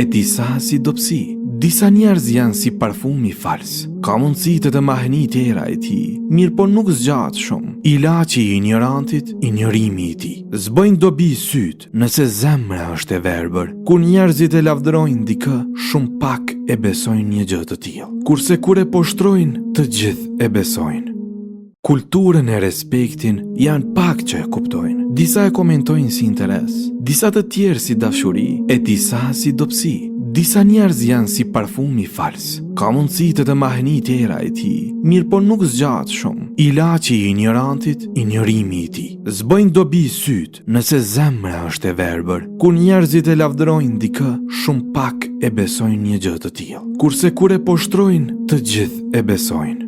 e disa si dobësi. Disa njerëz janë si parfumi fals, ka mundësi të mahni tjera e tij, mirë po nuk zgjat shumë. Ilaçi i ignorantit, injorimi i tij. Zbojnë dobi syt nëse zemra është e verbër. Kur njerëzit e lavdërojnë dikë, shumë pak e besojnë një gjë të tillë. Kurse kur e poshtrojnë, të gjithë e besojnë. Kulturën e respektin janë pak që e kuptojnë. Disa e komentojnë si interes, disa të tjerë si dashuri, e disa si dobësi. Disa njerëz janë si parfumi fals, ka mundësi të mahni tjera e tij, mirë po nuk zgjat shumë. Ilaçi i ignorantit, injorimi i tij. Zbojnë dobi syt nëse zemra është e verbër. Kur njerëzit e lavdërojnë dikë, shumë pak e besojnë një gjë të tillë. Kurse kur e poshtrojnë, të gjithë e besojnë.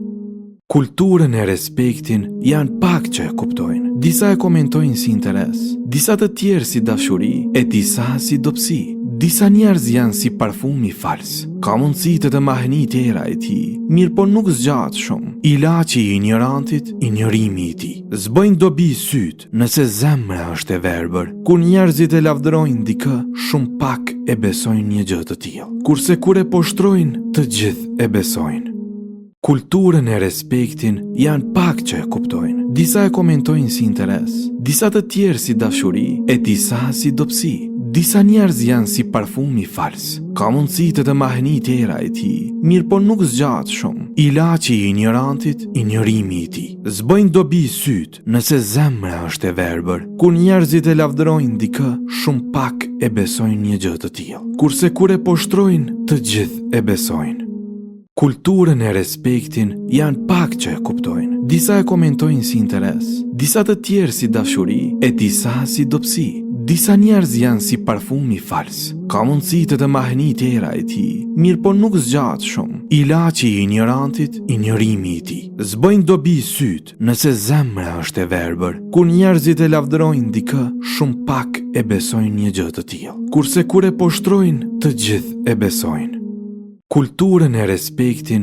Kulturën e respektin janë pak që e kuptojnë. Disa e komentojnë si interes, disa të tjerë si dashuri, e disa si dobësi. Disa njerëz janë si parfumi fals, ka mundësi të mahni tjera e tij, mirë po nuk zgjat shumë. Ilaçi i ignorantit, injorimi i tij. Zbojnë dobi syt nëse zemra është e verbër. Kur njerëzit e lavdërojnë dikë, shumë pak e besojnë një gjë të tillë. Kurse kur e poshtrojnë, të gjithë e besojnë. Kulturën e respektin janë pak që e kuptojnë. Disa e komentojnë si interes, disa të tjerë si dashuri, e disa si dobësi. Disa njerëz janë si parfumi fals, ka mundësi të mahni tjera e tij, mirë po nuk zgjat shumë. Ilaçi i ignorantit, injorimi i tij. Zbojnë dobi syt nëse zemra është e verbër. Kur njerëzit e lavdërojnë dikë, shumë pak e besojnë një gjë të tillë. Kurse kur e poshtrojnë, të gjithë e besojnë. Kulturën e respektin janë pak që e kuptojnë. Disa e komentojnë si interes, disa të tjerë si dashuri, e disa si dobësi. Disa njerëz janë si parfumi fals, ka mundësi të mahni tjera e tij, mirë po nuk zgjat shumë. Ilaçi i ignorantit, injorimi i tij. Zbojnë dobi syt nëse zemra është e verbër. Kur njerëzit e lavdërojnë dikë, shumë pak e besojnë një gjë të tillë. Kurse kur e poshtrojnë, të gjithë e besojnë. Kulturën e respektin